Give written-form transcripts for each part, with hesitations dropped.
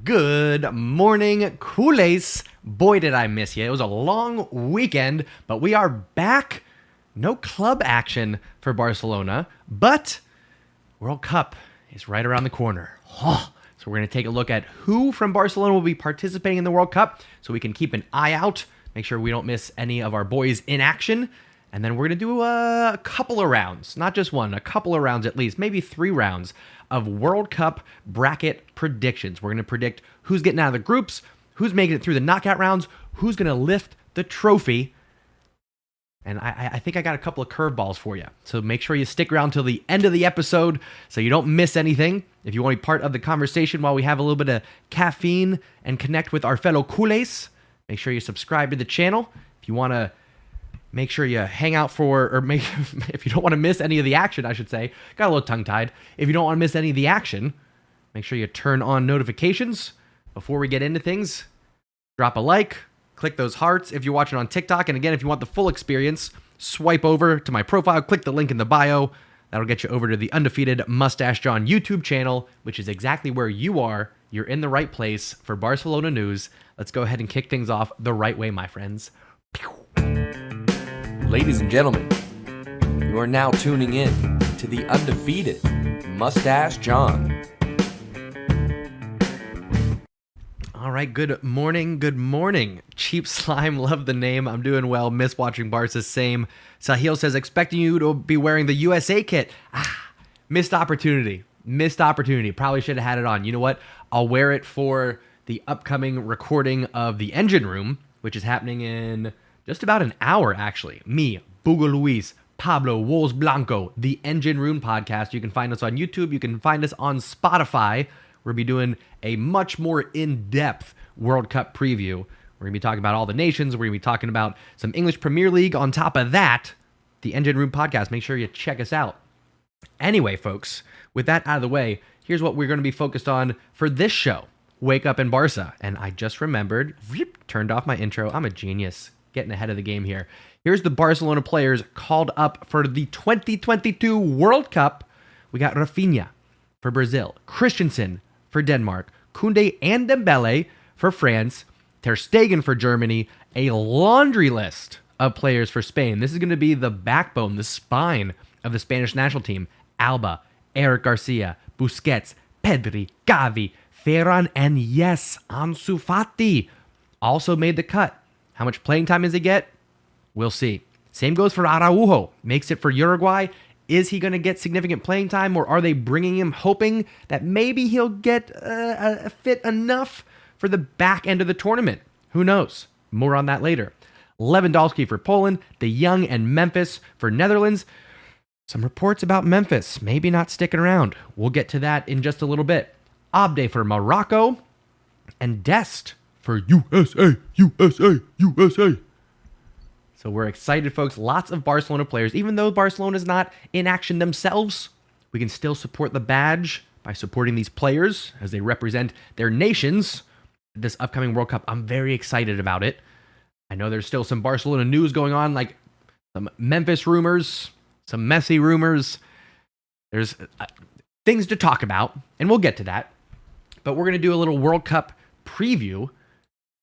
Good morning, Culés. Boy, did I miss you. It was a long weekend, but we are back. No club action for Barcelona, but World Cup is right around the corner. So we're going to take a look at who from Barcelona will be participating in the World Cup so we can keep an eye out, make sure we don't miss any of our boys in action. And then we're going to do a couple of rounds, not just one, a couple of rounds at least, maybe 3 rounds of World Cup bracket predictions. We're going to predict who's getting out of the groups, who's making it through the knockout rounds, who's going to lift the trophy. And I think I got a couple of curveballs for you. So make sure you stick around till the end of the episode so you don't miss anything. If you want to be part of the conversation while we have a little bit of caffeine and connect with our fellow culés, make sure you subscribe to the channel. If you want to make sure you hang out if you don't want to miss any of the action, I should say. Got a little tongue-tied. If you don't want to miss any of the action, make sure you turn on notifications. Before we get into things, drop a like, click those hearts if you're watching on TikTok. And again, if you want the full experience, swipe over to my profile, click the link in the bio. That'll get you over to the Undefeated Mustache John YouTube channel, which is exactly where you are. You're in the right place for Barcelona news. Let's go ahead and kick things off the right way, my friends. Ladies and gentlemen, you are now tuning in to the Undefeated Mustache John. All right, good morning. Cheap Slime, love the name. I'm doing well, miss watching Barca, same. Sahil says, expecting you to be wearing the USA kit. Missed opportunity. Probably should have had it on. You know what? I'll wear it for the upcoming recording of The Engine Room, which is happening in just about an hour, actually. Me, Bugo Luis, Pablo, Wolves Blanco, The Engine Room podcast. You can find us on YouTube. You can find us on Spotify. We're going to be doing a much more in-depth World Cup preview. We're going to be talking about all the nations. We're going to be talking about some English Premier League. On top of that, The Engine Room podcast. Make sure you check us out. Anyway, folks, with that out of the way, here's what we're going to be focused on for this show. Wake Up in Barca. And I just remembered, turned off my intro. I'm a genius. Getting ahead of the game here. Here's the Barcelona players called up for the 2022 World Cup. We got Rafinha for Brazil, Christensen for Denmark, Koundé and Dembele for France, Ter Stegen for Germany, a laundry list of players for Spain. This is going to be the backbone, the spine of the Spanish national team. Alba, Eric Garcia, Busquets, Pedri, Gavi, Ferran, and yes, Ansu Fati also made the cut. How much playing time does he get? We'll see. Same goes for Araujo. Makes it for Uruguay. Is he going to get significant playing time, or are they bringing him hoping that maybe he'll get fit enough for the back end of the tournament? Who knows? More on that later. Lewandowski for Poland, De Jong and Memphis for Netherlands. Some reports about Memphis maybe not sticking around. We'll get to that in just a little bit. Abde for Morocco, and Dest for USA. So we're excited, folks. Lots of Barcelona players. Even though Barcelona's not in action themselves, we can still support the badge by supporting these players as they represent their nations this upcoming World Cup. I'm very excited about it. I know there's still some Barcelona news going on, like some Memphis rumors, some Messi rumors. There's things to talk about, and we'll get to that. But we're going to do a little World Cup preview.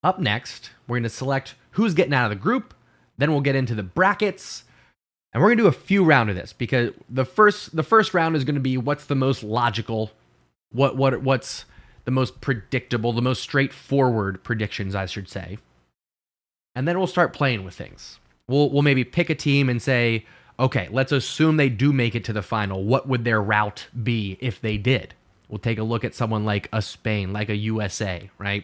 Up next, we're going to select who's getting out of the group. Then we'll get into the brackets. And we're going to do a few rounds of this because the first round is going to be what's the most logical, what's the most predictable, the most straightforward predictions, I should say. And then we'll start playing with things. We'll maybe pick a team and say, okay, let's assume they do make it to the final. What would their route be if they did? We'll take a look at someone like a Spain, like a USA, right?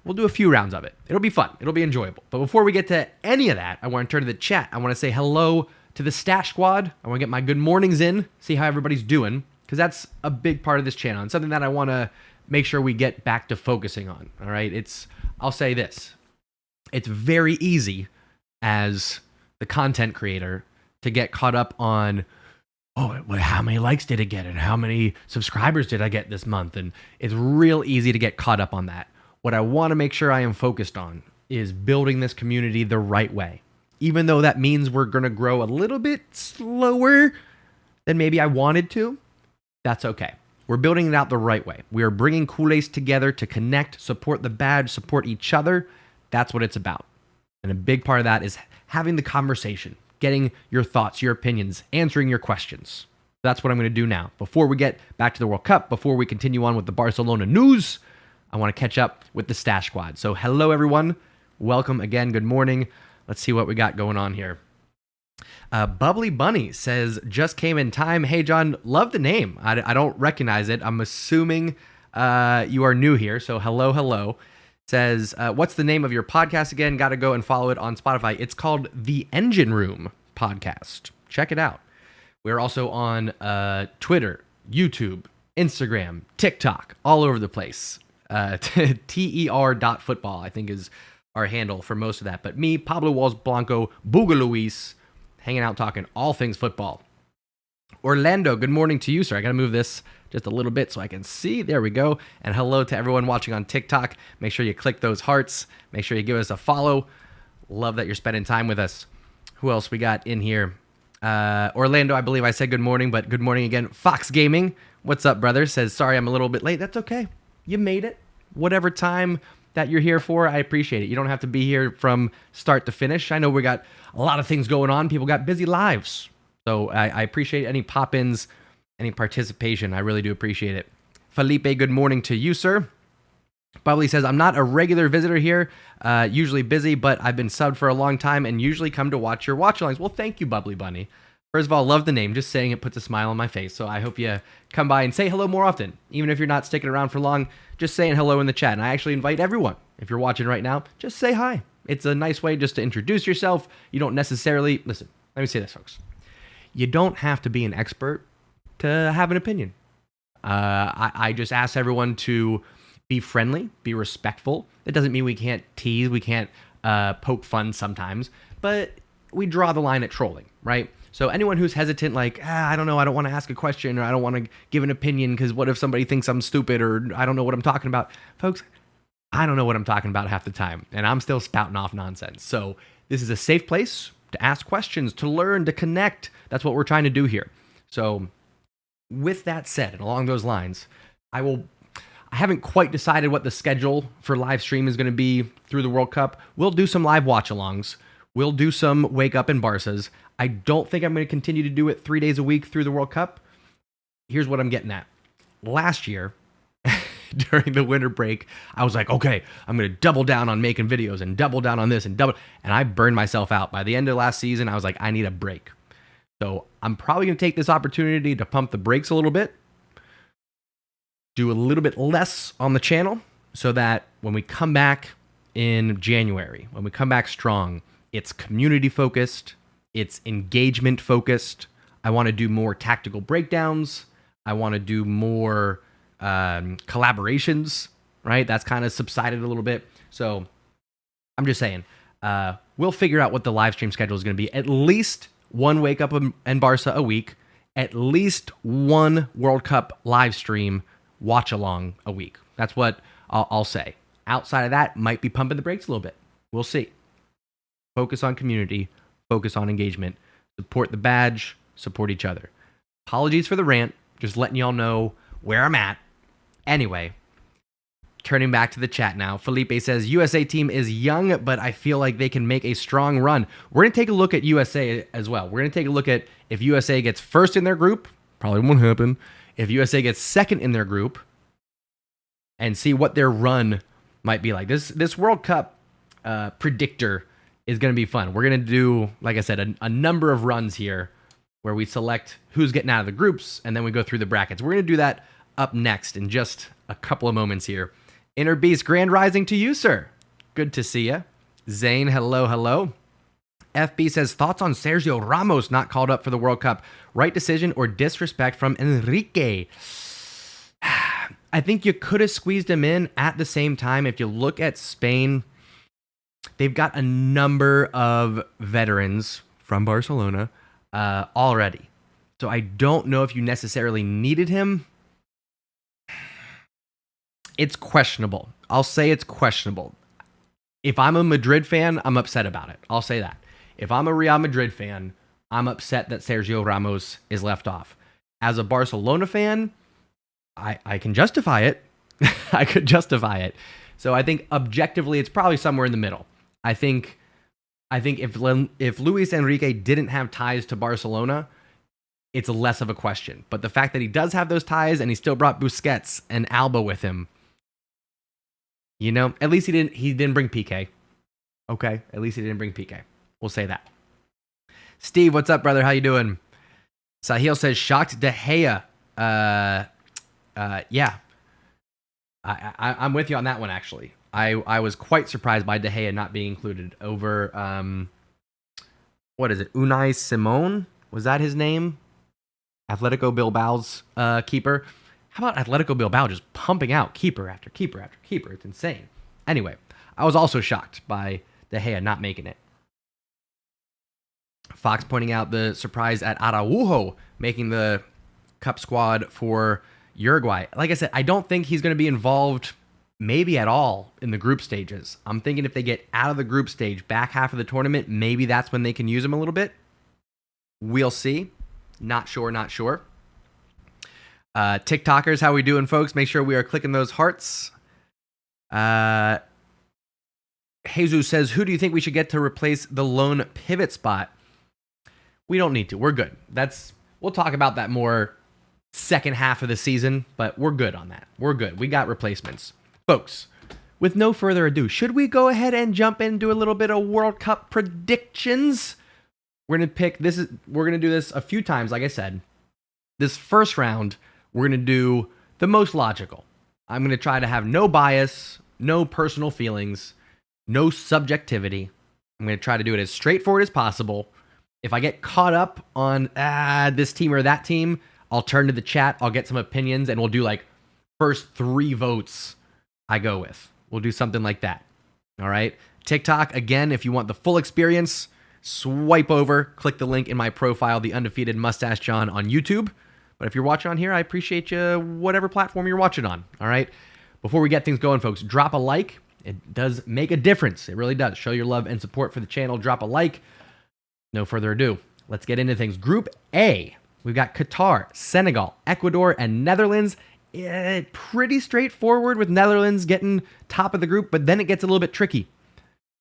We'll do a few rounds of it. It'll be fun. It'll be enjoyable. But before we get to any of that, I want to turn to the chat. I want to say hello to the Stash Squad. I want to get my good mornings in, see how everybody's doing, because that's a big part of this channel and something that I want to make sure we get back to focusing on. All right? I'll say this. It's very easy as the content creator to get caught up on, how many likes did it get and how many subscribers did I get this month? And it's real easy to get caught up on that. What I want to make sure I am focused on is building this community the right way. Even though that means we're going to grow a little bit slower than maybe I wanted to, that's okay. We're building it out the right way. We are bringing Culés together to connect, support the badge, support each other. That's what it's about. And a big part of that is having the conversation, getting your thoughts, your opinions, answering your questions. That's what I'm going to do now. Before we get back to the World Cup, before we continue on with the Barcelona news, I want to catch up with the Stash Squad. So hello, everyone. Welcome again. Good morning. Let's see what we got going on here. Bubbly Bunny says, just came in time. Hey, John, love the name. I don't recognize it. I'm assuming you are new here. So hello. Says, what's the name of your podcast again? Got to go and follow it on Spotify. It's called The Engine Room Podcast. Check it out. We're also on Twitter, YouTube, Instagram, TikTok, all over the place. ter.football, I think, is our handle for most of that. But me, Pablo Walls Blanco, Buga Luis, hanging out talking all things football. Orlando, good morning to you, sir. I got to move this just a little bit so I can see. There we go. And hello to everyone watching on TikTok. Make sure you click those hearts. Make sure you give us a follow. Love that you're spending time with us. Who else we got in here? Orlando, I believe I said good morning, but good morning again. Fox Gaming, what's up, brother? Says, sorry I'm a little bit late. That's okay. You made it. Whatever time that you're here for, I appreciate it. You don't have to be here from start to finish. I know we got a lot of things going on. People got busy lives. So I appreciate any pop-ins, any participation. I really do appreciate it. Felipe, good morning to you, sir. Bubbly says, I'm not a regular visitor here, usually busy, but I've been subbed for a long time and usually come to watch your watch-alongs. Well, thank you, Bubbly Bunny. First of all, love the name. Just saying it puts a smile on my face. So I hope you come by and say hello more often. Even if you're not sticking around for long, just saying hello in the chat. And I actually invite everyone, if you're watching right now, just say hi. It's a nice way just to introduce yourself. You don't necessarily, listen, let me say this, folks. You don't have to be an expert to have an opinion. I just ask everyone to be friendly, be respectful. That doesn't mean we can't tease, we can't poke fun sometimes, but we draw the line at trolling, right? So anyone who's hesitant, like, I don't know, I don't want to ask a question, or I don't want to give an opinion because what if somebody thinks I'm stupid, or I don't know what I'm talking about. Folks, I don't know what I'm talking about half the time, and I'm still spouting off nonsense. So this is a safe place to ask questions, to learn, to connect. That's what we're trying to do here. So with that said, and along those lines, I haven't quite decided what the schedule for live stream is going to be through the World Cup. We'll do some live watch-alongs. We'll do some wake up in Barças. I don't think I'm going to continue to do it 3 days a week through the World Cup. Here's what I'm getting at. Last year, during the winter break, I was like, okay, I'm going to double down on making videos and double down on this and I burned myself out. By the end of last season, I was like, I need a break. So I'm probably going to take this opportunity to pump the brakes a little bit, do a little bit less on the channel so that when we come back in January, when we come back strong, it's community focused, it's engagement focused. I want to do more tactical breakdowns. I want to do more collaborations, right? That's kind of subsided a little bit. So I'm just saying, we'll figure out what the live stream schedule is going to be. At least one Wake Up and Barça a week, at least one World Cup live stream watch along a week. That's what I'll say. Outside of that, might be pumping the brakes a little bit. We'll see. Focus on community, focus on engagement, support the badge, support each other. Apologies for the rant, just letting y'all know where I'm at. Anyway, turning back to the chat now. Felipe says, USA team is young, but I feel like they can make a strong run. We're going to take a look at USA as well. We're going to take a look at if USA gets first in their group, probably won't happen. If USA gets second in their group, and see what their run might be like. This World Cup predictor is going to be fun. We're going to do, like I said, a number of runs here where we select who's getting out of the groups, and then we go through the brackets. We're going to do that up next in just a couple of moments here. Inner Beast, Grand Rising to you, sir. Good to see you. Zane, hello. FB says, thoughts on Sergio Ramos not called up for the World Cup? Right decision or disrespect from Enrique? I think you could have squeezed him in at the same time. If you look at Spain, they've got a number of veterans from Barcelona already. So I don't know if you necessarily needed him. It's questionable. I'll say it's questionable. If I'm a Madrid fan, I'm upset about it. I'll say that. If I'm a Real Madrid fan, I'm upset that Sergio Ramos is left off. As a Barcelona fan, I can justify it. I could justify it. So I think objectively, it's probably somewhere in the middle. I think if Luis Enrique didn't have ties to Barcelona, it's less of a question. But the fact that he does have those ties and he still brought Busquets and Alba with him, at least he didn't bring PK. Okay, at least he didn't bring PK. We'll say that. Steve, what's up, brother? How you doing? Sahil says shocked De Gea. Yeah. I'm with you on that one, actually. I was quite surprised by De Gea not being included over, what is it, Unai Simon? Was that his name? Atletico Bilbao's keeper. How about Atletico Bilbao just pumping out keeper after keeper after keeper? It's insane. Anyway, I was also shocked by De Gea not making it. Fox pointing out the surprise at Araujo making the cup squad for Uruguay. Like I said, I don't think he's going to be involved maybe at all in the group stages. I'm thinking if they get out of the group stage, back half of the tournament, maybe that's when they can use him a little bit. We'll see. Not sure. TikTokers, how we doing, folks? Make sure we are clicking those hearts. Jesus says, who do you think we should get to replace the lone pivot spot? We don't need to. We're good. We'll talk about that more second half of the season, but we're good on that. We're good. We got replacements. Folks, with no further ado, should we go ahead and jump in and do a little bit of World Cup predictions? We're going to do this a few times, like I said. This first round, we're going to do the most logical. I'm going to try to have no bias, no personal feelings, no subjectivity. I'm going to try to do it as straightforward as possible. If I get caught up on this team or that team, I'll turn to the chat, I'll get some opinions, and we'll do like first 3 votes I go with. We'll do something like that. All right? TikTok, again, if you want the full experience, swipe over, click the link in my profile, The Undefeated Mustache John on YouTube. But if you're watching on here, I appreciate you, whatever platform you're watching on. All right? Before we get things going, folks, drop a like. It does make a difference. It really does. Show your love and support for the channel. Drop a like. No further ado. Let's get into things. Group A. We've got Qatar, Senegal, Ecuador, and Netherlands. Pretty straightforward with Netherlands getting top of the group, but then it gets a little bit tricky.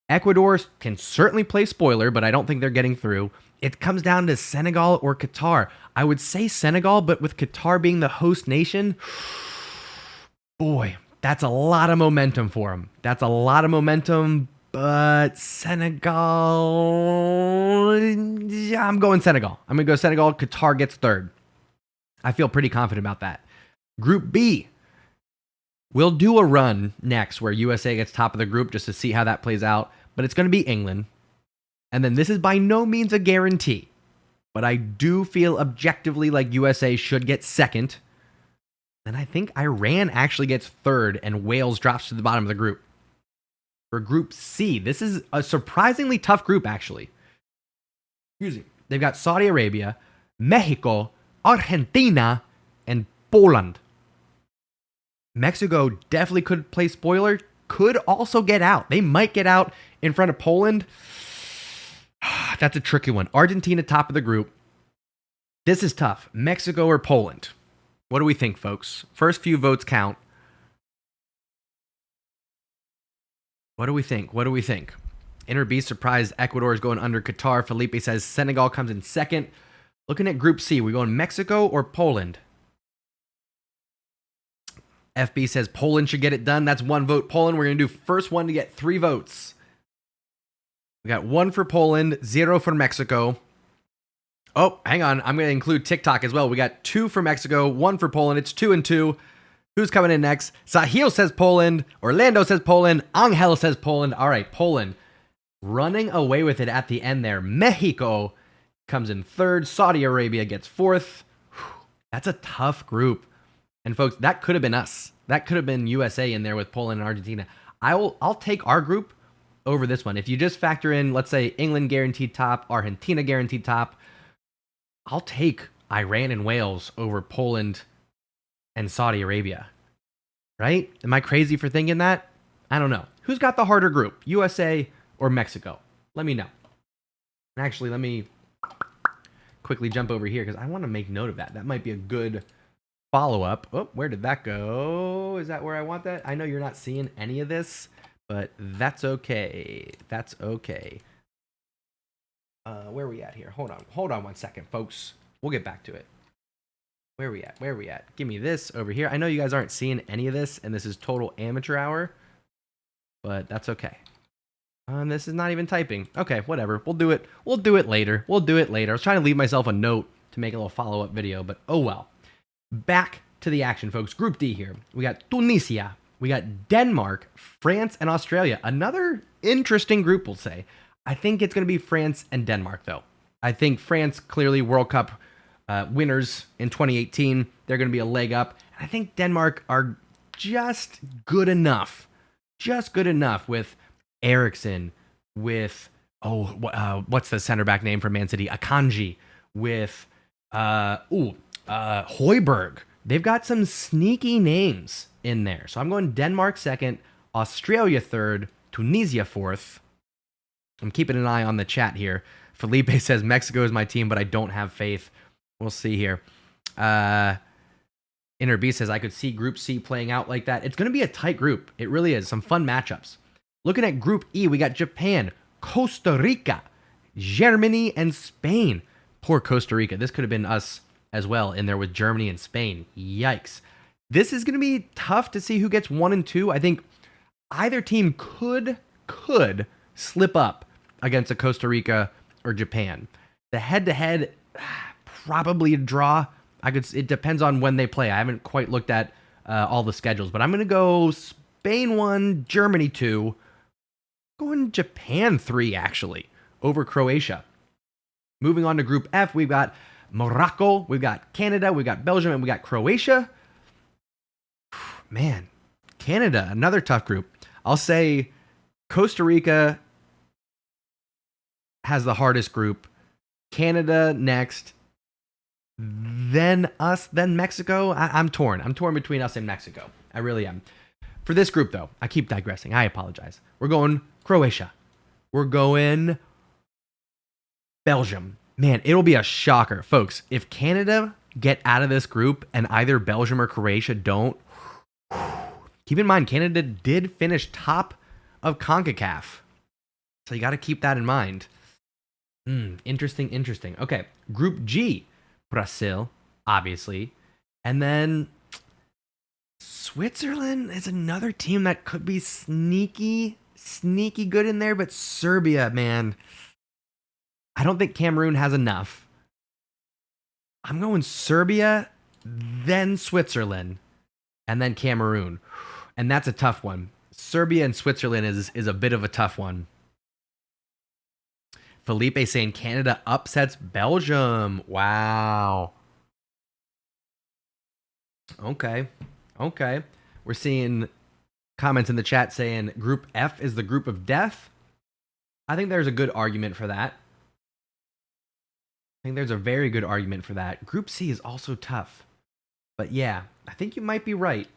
Ecuador can certainly play spoiler, but I don't think they're getting through. It comes down to Senegal or Qatar. I would say Senegal, but with Qatar being the host nation, boy, that's a lot of momentum for them. That's a lot of momentum, but Senegal, yeah, I'm going Senegal. I'm going to go Senegal. Qatar gets third. I feel pretty confident about that. Group B. We'll do a run next where USA gets top of the group just to see how that plays out, but it's going to be England. And then this is by no means a guarantee, but I do feel objectively like USA should get second. And I think Iran actually gets third and Wales drops to the bottom of the group. For Group C, this is a surprisingly tough group, actually. Excuse me. They've got Saudi Arabia, Mexico, Argentina, and Poland. Mexico definitely could play spoiler, could also get out. They might get out in front of Poland. That's a tricky one. Argentina, top of the group. This is tough. Mexico or Poland? What do we think, folks? First few votes count. What do we think? Inner B surprised Ecuador is going under Qatar. Felipe says Senegal comes in second. Looking at Group C, we going Mexico or Poland? FB says Poland should get it done. That's 1 vote. Poland, we're going to do first one to get 3 votes. We got 1 for Poland, 0 for Mexico. Oh, hang on. I'm going to include TikTok as well. We got 2 for Mexico, 1 for Poland. It's 2 and 2. Who's coming in next? Sahil says Poland. Orlando says Poland. Angel says Poland. All right, Poland running away with it at the end there. Mexico comes in third. Saudi Arabia gets fourth. That's a tough group. And folks, that could have been us. That could have been USA in there with Poland and Argentina. I'll take our group over this one. If you just factor in, let's say, England guaranteed top, Argentina guaranteed top, I'll take Iran and Wales over Poland and Saudi Arabia. Right? Am I crazy for thinking that? I don't know. Who's got the harder group? USA or Mexico? Let me know. Actually, let me quickly jump over here because I want to make note of that. That might be a good follow-up. Oh, where did that go? Is that where I want that? I know you're not seeing any of this, but that's okay. That's okay. Where are we at here? Hold on 1 second, folks. We'll get back to it. Where are we at? Give me this over here. I know you guys aren't seeing any of this, and this is total amateur hour, but that's okay. This is not even typing. Okay, whatever. We'll do it later. I was trying to leave myself a note to make a little follow-up video, but oh well. Back to the action, folks. Group D here. We got Tunisia. We got Denmark, France, and Australia. Another interesting group, we'll say. I think it's going to be France and Denmark, though. I think France, clearly World Cup winners in 2018. They're going to be a leg up. And I think Denmark are just good enough. With Eriksen, with, what's the center back name for Man City? Akanji, with, Højbjerg. They've got some sneaky names in there. So I'm going Denmark second, Australia third, Tunisia fourth. I'm keeping an eye on the chat here. Felipe says Mexico is my team, but I don't have faith. We'll see here. Inner B says I could see Group C playing out like that. It's going to be a tight group. It really is. Some fun matchups. Looking at Group E, we got Japan, Costa Rica, Germany, and Spain. Poor Costa Rica. This could have been us as well in there with Germany and Spain. Yikes. This is going to be tough to see who gets 1 and 2. I think either team could slip up against a Costa Rica or Japan. The head-to-head, probably a draw. It depends on when they play. I haven't quite looked at all the schedules, but I'm going to go Spain 1, Germany 2. Going Japan 3, actually, over Croatia. Moving on to Group F, we've got Morocco, we've got Canada, we've got Belgium, and we got Croatia. Man, Canada, another tough group. I'll say Costa Rica has the hardest group. Canada next. Then us, then Mexico. I'm torn. I'm torn between us and Mexico. I really am. For this group, though, I keep digressing. I apologize. We're going Croatia. We're going Belgium. Man, it'll be a shocker. Folks, if Canada get out of this group and either Belgium or Croatia don't, keep in mind, Canada did finish top of CONCACAF. So you got to keep that in mind. Interesting. Okay, Group G. Brazil, obviously. And then Switzerland is another team that could be sneaky good in there, but Serbia, man, I don't think Cameroon has enough. I'm going Serbia, then Switzerland, and then Cameroon. And that's a tough one. Serbia and Switzerland is a bit of a tough one. Felipe saying Canada upsets Belgium. Wow. Okay. We're seeing comments in the chat saying Group F is the group of death. I think there's a good argument for that. I think there's a very good argument for that. Group C is also tough. But yeah, I think you might be right.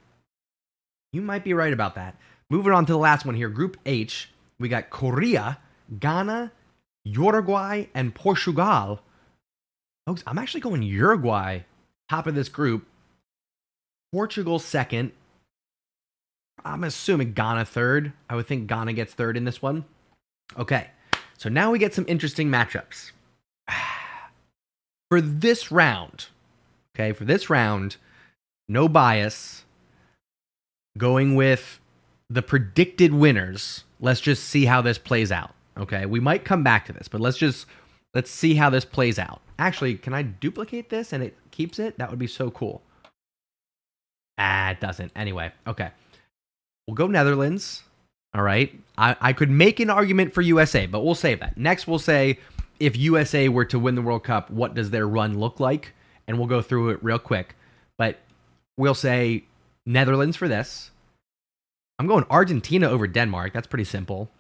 You might be right about that. Moving on to the last one here. Group H, we got Korea, Ghana, Uruguay, and Portugal. Folks, I'm actually going Uruguay, top of this group. Portugal second. I'm assuming Ghana third. I would think Ghana gets third in this one. Okay, so now we get some interesting matchups. For this round, no bias, going with the predicted winners. Let's just see how this plays out. Okay, we might come back to this, but let's see how this plays out. Actually, can I duplicate this and it keeps it? That would be so cool. It doesn't. Anyway, okay. We'll go Netherlands. All right. I could make an argument for USA, but we'll save that. Next, we'll say if USA were to win the World Cup, what does their run look like? And we'll go through it real quick. But we'll say Netherlands for this. I'm going Argentina over Denmark. That's pretty simple.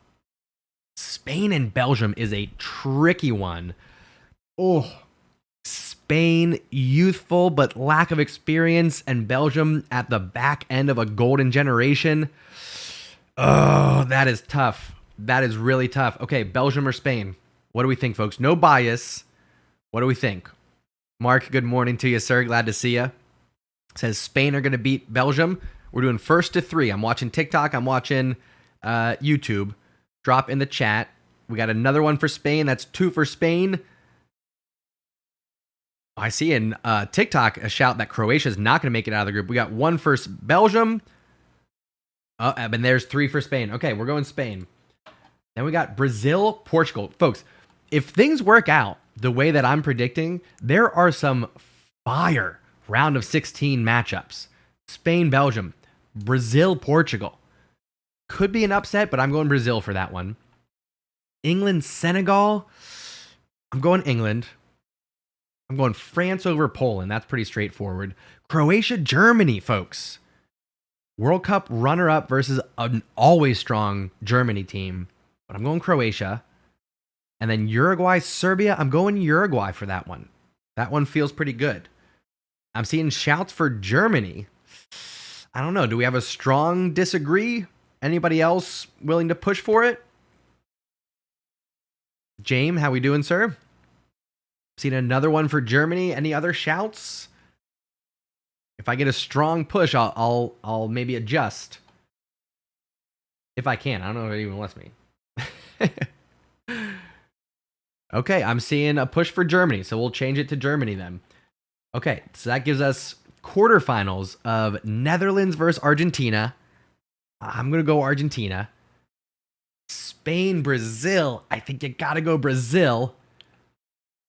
Spain and Belgium is a tricky one. Oh, Spain, youthful but lack of experience, and Belgium at the back end of a golden generation. Oh, that is tough. That is really tough. Okay, Belgium or Spain? What do we think, folks? No bias. What do we think? Mark, good morning to you, sir. Glad to see you. Says Spain are going to beat Belgium. We're doing first to 3. I'm watching TikTok. I'm watching YouTube. Drop in the chat. We got another one for Spain. That's 2 for Spain. I see in TikTok a shout that Croatia is not going to make it out of the group. We got 1 for Belgium. Oh, and there's 3 for Spain. Okay, we're going Spain. Then we got Brazil, Portugal. Folks, if things work out the way that I'm predicting, there are some fire round of 16 matchups. Spain, Belgium, Brazil, Portugal. Could be an upset, but I'm going Brazil for that one. England, Senegal. I'm going England. I'm going France over Poland. That's pretty straightforward. Croatia, Germany, folks. World Cup runner-up versus an always strong Germany team. But I'm going Croatia. And then Uruguay, Serbia. I'm going Uruguay for that one. That one feels pretty good. I'm seeing shouts for Germany. I don't know. Do we have a strong disagree? Anybody else willing to push for it? James, how we doing, sir? Seen another one for Germany. Any other shouts? If I get a strong push, I'll maybe adjust. If I can. I don't know if it even lets me. Okay, I'm seeing a push for Germany, so we'll change it to Germany then. Okay, so that gives us quarterfinals of Netherlands versus Argentina. I'm going to go Argentina. Spain, Brazil. I think you got to go Brazil.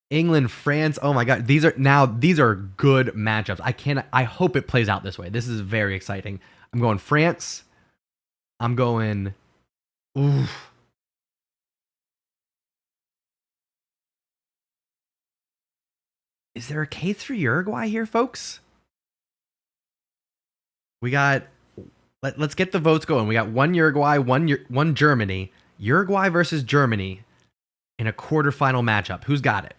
England, France. Oh my God. These are good matchups. I hope it plays out this way. This is very exciting. I'm going France. I'm going. Oof. Is there a case for Uruguay here, folks? We got. Let's get the votes going. We got 1 Uruguay, 1 Germany. Uruguay versus Germany in a quarterfinal matchup. Who's got it?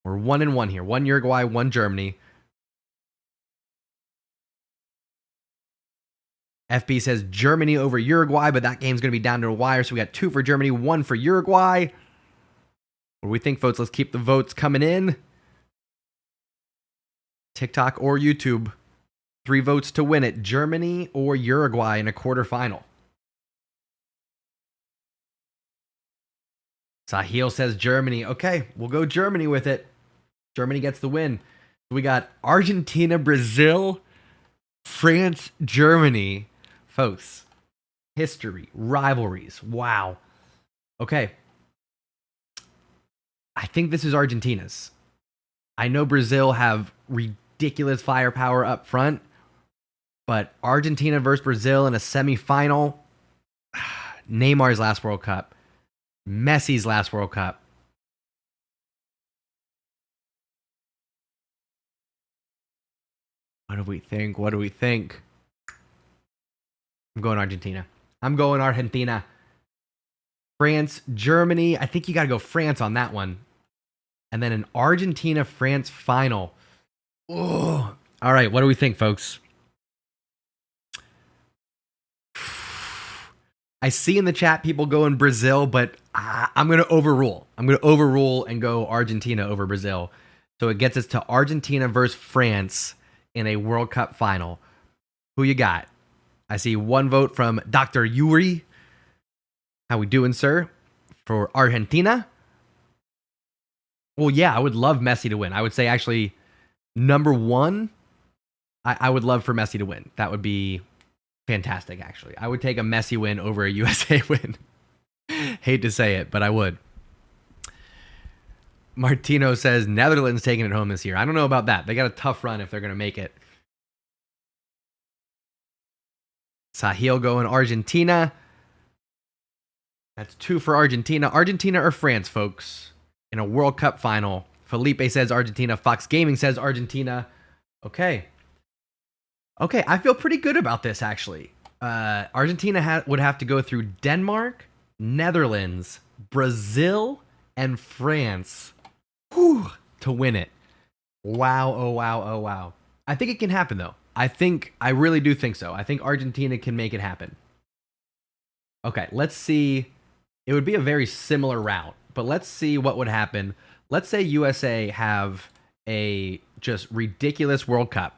We're 1-1 here. 1 Uruguay, 1 Germany. FB says Germany over Uruguay, but that game's going to be down to a wire. So we got 2 for Germany, 1 for Uruguay. What do we think, folks? Let's keep the votes coming in. TikTok or YouTube. 3 votes to win it. Germany or Uruguay in a quarterfinal. Sahil says Germany. Okay, we'll go Germany with it. Germany gets the win. We got Argentina, Brazil, France, Germany. Folks, history, rivalries. Wow. Okay. I think this is Argentina's. I know Brazil have ridiculous firepower up front, but Argentina versus Brazil in a semifinal. Neymar's last World Cup. Messi's last World Cup. What do we think? What do we think? I'm going Argentina. I'm going Argentina. France, Germany. I think you got to go France on that one. And then an Argentina-France final. Oh. All right, what do we think, folks? I see in the chat people going Brazil, but I'm going to overrule. I'm going to overrule and go Argentina over Brazil. So it gets us to Argentina versus France in a World Cup final. Who you got? I see 1 vote from Dr. Yuri. How we doing, sir? For Argentina? Well, yeah, I would love Messi to win. I would say actually number 1, I would love for Messi to win. That would be fantastic, actually. I would take a Messi win over a USA win. Hate to say it, but I would. Martino says Netherlands taking it home this year. I don't know about that. They got a tough run if they're going to make it. Sahil going Argentina. That's 2 for Argentina. Argentina or France, folks, in a World Cup final. Felipe says Argentina. Fox Gaming says Argentina. Okay. Okay, I feel pretty good about this, actually. Argentina would have to go through Denmark, Netherlands, Brazil, and France to win it. Wow, oh wow, oh wow. I think it can happen, though. I really do think so. I think Argentina can make it happen. Okay, let's see. It would be a very similar route, but let's see what would happen. Let's say USA have a just ridiculous World Cup.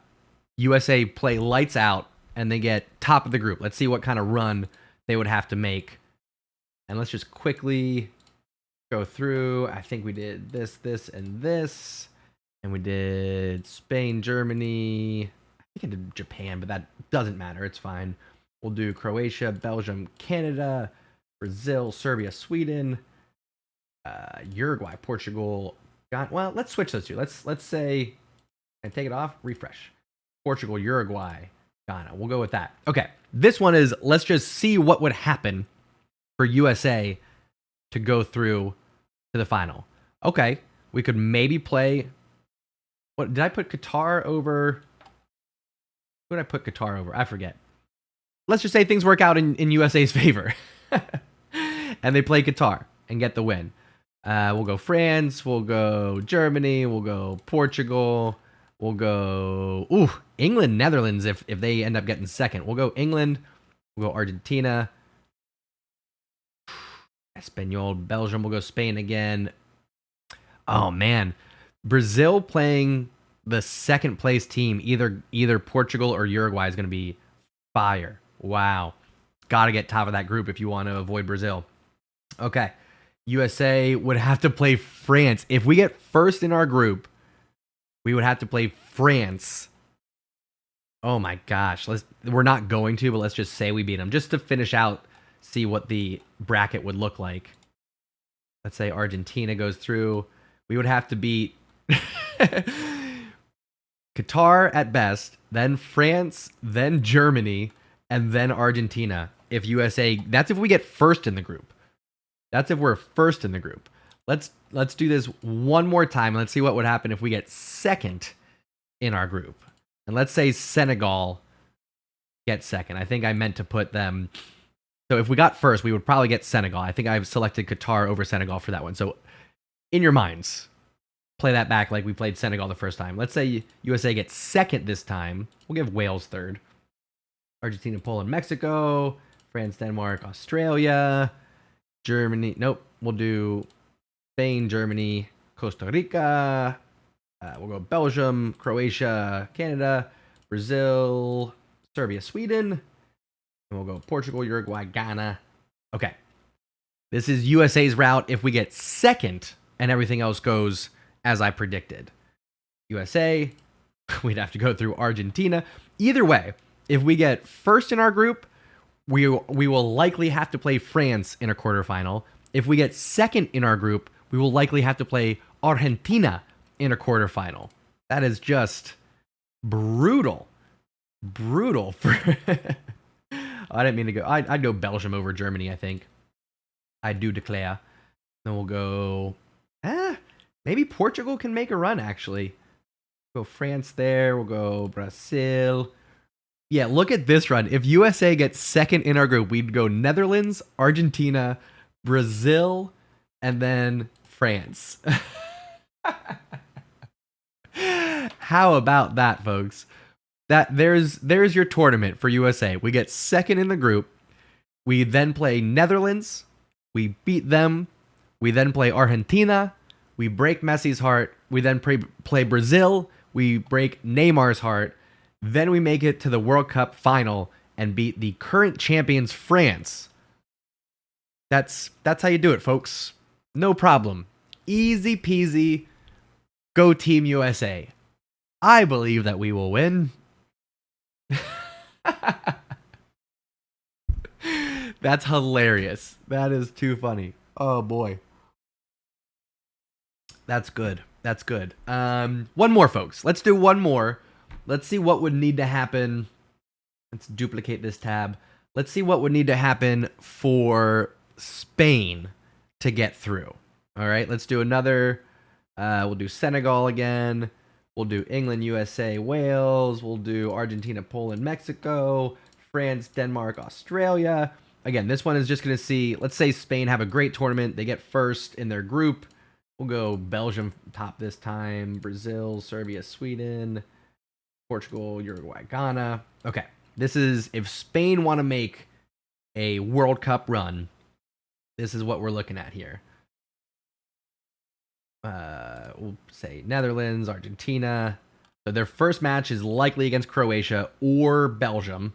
USA play lights out and they get top of the group. Let's see what kind of run they would have to make. And let's just quickly go through. I think we did this, and this. And we did Spain, Germany. I think I did Japan, but that doesn't matter. It's fine. We'll do Croatia, Belgium, Canada, Brazil, Serbia, Sweden, Uruguay, Portugal. Well, let's switch those two. Let's say, and take it off, refresh. Portugal, Uruguay, Ghana. We'll go with that. Okay, this one is, let's just see what would happen for USA to go through to the final. Okay, we could maybe play. What did I put Qatar over? Who did I put Qatar over? I forget. Let's just say things work out in USA's favor. And they play Qatar and get the win. We'll go France. We'll go Germany. We'll go Portugal. We'll go England, Netherlands if they end up getting second. We'll go England. We'll go Argentina. Espanol, Belgium. We'll go Spain again. Oh, man. Brazil playing the second place team, either Portugal or Uruguay, is going to be fire. Wow. Got to get top of that group if you want to avoid Brazil. Okay. USA would have to play France. If we get first in our group, we would have to play France. Oh my gosh. We're not going to, but let's just say we beat them just to finish out, see what the bracket would look like. Let's say Argentina goes through. We would have to beat Qatar at best, then France, then Germany, and then Argentina. If USA, that's if we get first in the group. That's if we're first in the group. Let's do this one more time. Let's see what would happen if we get second in our group. And let's say Senegal gets second. I think I meant to put them. So if we got first, we would probably get Senegal. I think I've selected Qatar over Senegal for that one. So in your minds, play that back like we played Senegal the first time. Let's say USA gets second this time. We'll give Wales third. Argentina, Poland, Mexico, France, Denmark, Australia, Germany. Nope. We'll do Spain, Germany, Costa Rica. We'll go Belgium, Croatia, Canada, Brazil, Serbia, Sweden. And we'll go Portugal, Uruguay, Ghana. Okay. This is USA's route if we get second and everything else goes as I predicted. USA, we'd have to go through Argentina. Either way, if we get first in our group, we will likely have to play France in a quarterfinal. If we get second in our group, we will likely have to play Argentina in a quarterfinal. That is just brutal. Brutal. I didn't mean to go. I'd go Belgium over Germany, I think. I do declare. Then we'll go. Maybe Portugal can make a run, actually. We'll go France there. We'll go Brazil. Yeah, look at this run. If USA gets second in our group, we'd go Netherlands, Argentina, Brazil, and then France. How about that, folks? There's your tournament for USA. We get second in the group. We then play Netherlands. We beat them. We then play Argentina. We break Messi's heart. We then play Brazil. We break Neymar's heart. Then we make it to the World Cup final and beat the current champions, France. That's how you do it, folks. No problem. Easy peasy. Go Team USA. I believe that we will win. That's hilarious. That is too funny. Oh boy. That's good. That's good. One more, folks. Let's do one more. Let's see what would need to happen. Let's duplicate this tab. Let's see what would need to happen for Spain to get through. All right, let's do another. We'll do Senegal again. We'll do England, USA, Wales. We'll do Argentina, Poland, Mexico, France, Denmark, Australia. Again, this one is just going to see, let's say Spain have a great tournament. They get first in their group. We'll go Belgium top this time, Brazil, Serbia, Sweden, Portugal, Uruguay, Ghana. Okay, this is if Spain want to make a World Cup run, this is what we're looking at here. We'll say Netherlands, Argentina, So their first match is likely against Croatia or Belgium.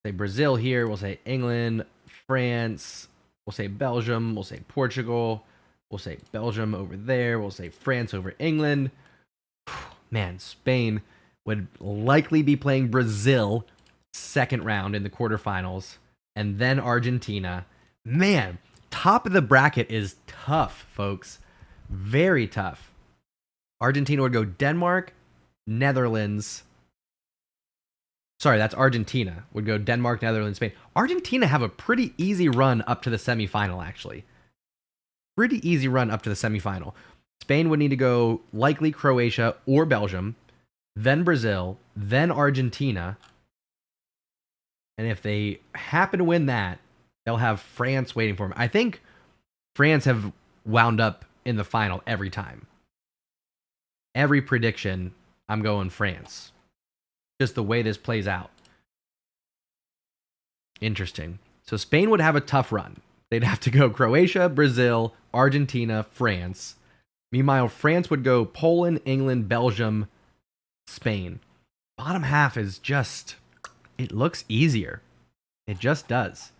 Say Brazil here. We'll say England, France. We'll say Belgium. We'll say Portugal. We'll say Belgium over there. We'll say France over England. Man, Spain would likely be playing Brazil second round in the quarterfinals, and then Argentina. Man, top of the bracket is tough, folks. Very tough. Argentina would go Denmark, Netherlands. Sorry, that's Argentina. Would go Denmark, Netherlands, Spain. Argentina have a pretty easy run up to the semifinal, actually. Pretty easy run up to the semifinal. Spain would need to go likely Croatia or Belgium, then Brazil, then Argentina. And if they happen to win that, they'll have France waiting for them. I think France have wound up in the final every time. Every prediction, I'm going France. Just the way this plays out. Interesting. So Spain would have a tough run. They'd have to go Croatia, Brazil, Argentina, France. Meanwhile, France would go Poland, England, Belgium, Spain. Bottom half is just, it looks easier. It just does.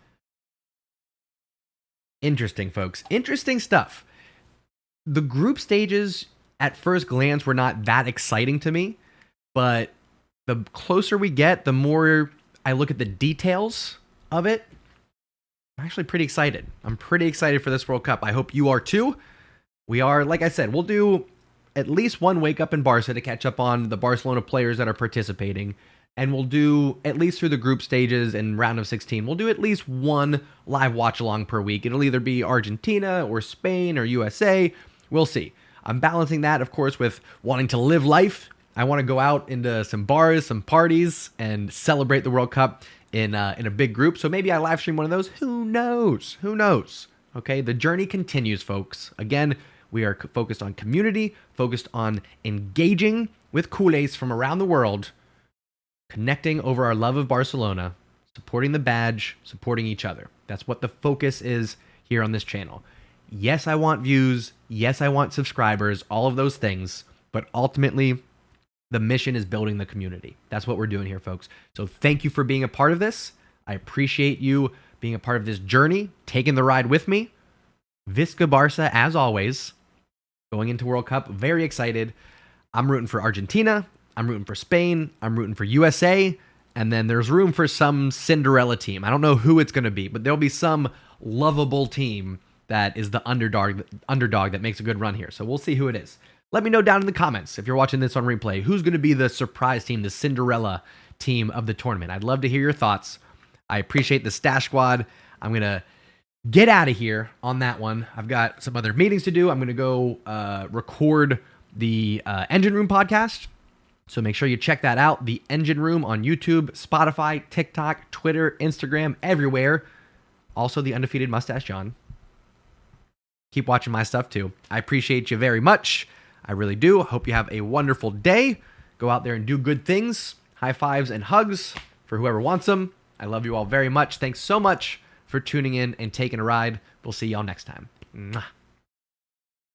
Interesting, folks. Interesting stuff. The group stages at first glance were not that exciting to me, but the closer we get, the more I look at the details of it. I'm actually pretty excited. I'm pretty excited for this World Cup. I hope you are too. We are, like I said, we'll do at least one wake up in Barça to catch up on the Barcelona players that are participating. And we'll do, at least through the group stages and round of 16, we'll do at least one live watch along per week. It'll either be Argentina or Spain or USA. We'll see. I'm balancing that, of course, with wanting to live life. I want to go out into some bars, some parties, and celebrate the World Cup in a big group. So maybe I live stream one of those. Who knows? Who knows? Okay, the journey continues, folks. Again, we are focused on community, focused on engaging with culés from around the world, connecting over our love of Barcelona, supporting the badge, supporting each other. That's what the focus is here on this channel. Yes, I want views. Yes, I want subscribers, all of those things. But ultimately, the mission is building the community. That's what we're doing here, folks. So thank you for being a part of this. I appreciate you being a part of this journey, taking the ride with me. Visca Barça, as always, going into World Cup. Very excited. I'm rooting for Argentina. I'm rooting for Spain. I'm rooting for USA. And then there's room for some Cinderella team. I don't know who it's going to be, but there'll be some lovable team that is the underdog that makes a good run here. So we'll see who it is. Let me know down in the comments if you're watching this on replay, who's going to be the surprise team, the Cinderella team of the tournament. I'd love to hear your thoughts. I appreciate the Stash Squad. I'm going to get out of here on that one. I've got some other meetings to do. I'm going to go record the Engine Room podcast. So make sure you check that out. The Engine Room on YouTube, Spotify, TikTok, Twitter, Instagram, everywhere. Also the Undefeated Mustache John. Keep watching my stuff too. I appreciate you very much. I really do. Hope you have a wonderful day. Go out there and do good things. High fives and hugs for whoever wants them. I love you all very much. Thanks so much for tuning in and taking a ride. We'll see y'all next time. Mwah.